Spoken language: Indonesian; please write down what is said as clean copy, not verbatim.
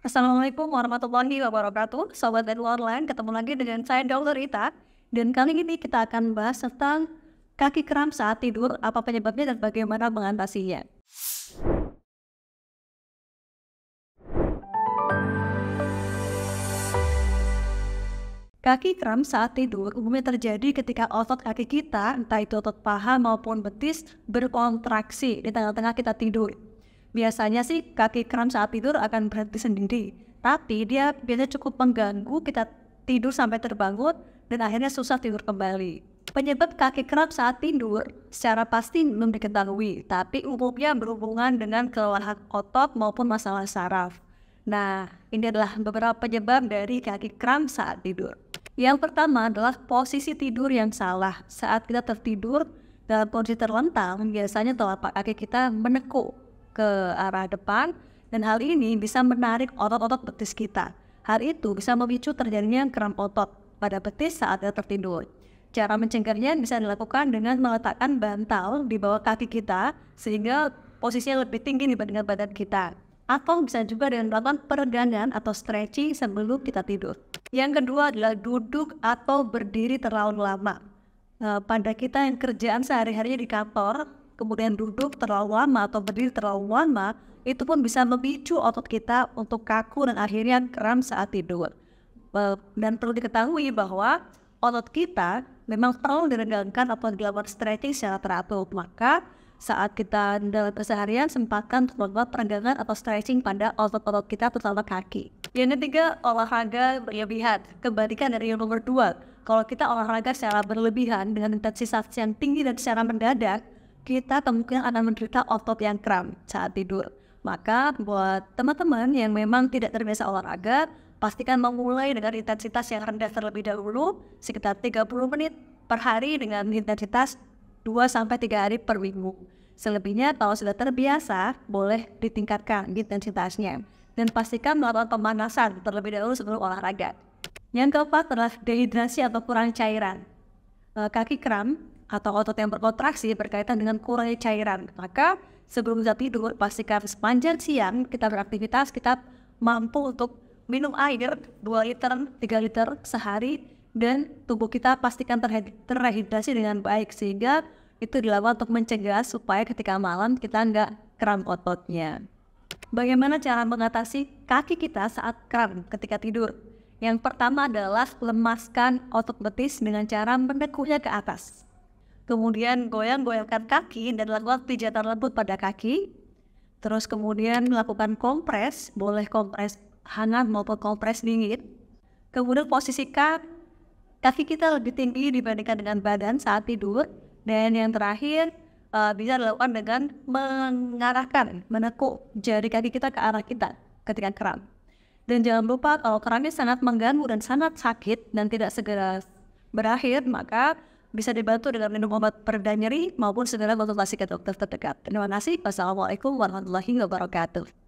Assalamualaikum warahmatullahi wabarakatuh. Sobat Edu Online, ketemu lagi dengan saya Dr. Rita. Dan kali ini kita akan bahas tentang kaki kram saat tidur, apa penyebabnya dan bagaimana mengatasinya. Kaki kram saat tidur umumnya terjadi ketika otot kaki kita, entah itu otot paha maupun betis, berkontraksi di tengah-tengah kita tidur. Biasanya sih kaki kram saat tidur akan berhenti sendiri, tapi dia biasanya cukup mengganggu kita tidur sampai terbangun dan akhirnya susah tidur kembali. Penyebab kaki kram saat tidur secara pasti belum diketahui, tapi umumnya berhubungan dengan kelelahan otot maupun masalah saraf. Nah, ini adalah beberapa penyebab dari kaki kram saat tidur. Yang pertama adalah posisi tidur yang salah. Saat kita tertidur dalam posisi terlentang, biasanya telapak kaki kita menekuk ke arah depan dan hal ini bisa menarik otot-otot betis kita. Hal itu bisa memicu terjadinya kram otot pada betis saat kita tertidur. Cara mencegahnya bisa dilakukan dengan meletakkan bantal di bawah kaki kita sehingga posisinya lebih tinggi dibandingkan badan kita. Atau bisa juga dengan melakukan peregangan atau stretching sebelum kita tidur. Yang kedua adalah duduk atau berdiri terlalu lama. Pada kita yang kerjaan sehari-harinya di kantor, kemudian duduk terlalu lama atau berdiri terlalu lama, itu pun bisa memicu otot kita untuk kaku dan akhirnya kram saat tidur. Dan perlu diketahui bahwa otot kita memang perlu diregangkan atau dilakukan stretching secara teratur. Maka saat kita dalam keseharian sempatkan untuk melakukan peregangan atau stretching pada otot-otot kita terutama kaki. Yang ketiga, olahraga berlebihan. Kebalikan dari yang nomor 2, kalau kita olahraga secara berlebihan dengan intensitas yang tinggi dan secara mendadak, kita kemungkinan akan menderita otot yang kram saat tidur. Maka buat teman-teman yang memang tidak terbiasa olahraga, pastikan memulai dengan intensitas yang rendah terlebih dahulu, sekitar 30 menit per hari dengan intensitas 2-3 hari per minggu. Selebihnya kalau sudah terbiasa, boleh ditingkatkan intensitasnya. Dan pastikan melakukan pemanasan terlebih dahulu sebelum olahraga. Yang keempat adalah dehidrasi atau kurang cairan. Kaki kram atau otot yang berkontraksi berkaitan dengan kurangnya cairan. Maka sebelum kita tidur, pastikan sepanjang siang kita beraktivitas, kita mampu untuk minum air 2 liter, 3 liter sehari, dan tubuh kita pastikan terhidrasi dengan baik sehingga itu dilakukan untuk mencegah supaya ketika malam kita nggak kram ototnya. Bagaimana cara mengatasi kaki kita saat kram ketika tidur? Yang pertama adalah lemaskan otot betis dengan cara menekuknya ke atas. Kemudian goyang-goyangkan kaki dan lakukan pijatan lembut pada kaki. Terus kemudian melakukan kompres, boleh kompres hangat maupun kompres dingin. Kemudian posisikan kaki kita lebih tinggi dibandingkan dengan badan saat tidur. Dan yang terakhir bisa dilakukan dengan mengarahkan, menekuk jari kaki kita ke arah kita ketika kram. Dan jangan lupa kalau kramnya sangat mengganggu dan sangat sakit dan tidak segera berakhir, maka bisa dibantu dengan minum obat pereda nyeri maupun segera konsultasi ke dokter terdekat. Terima kasih. Wassalamualaikum warahmatullahi wabarakatuh.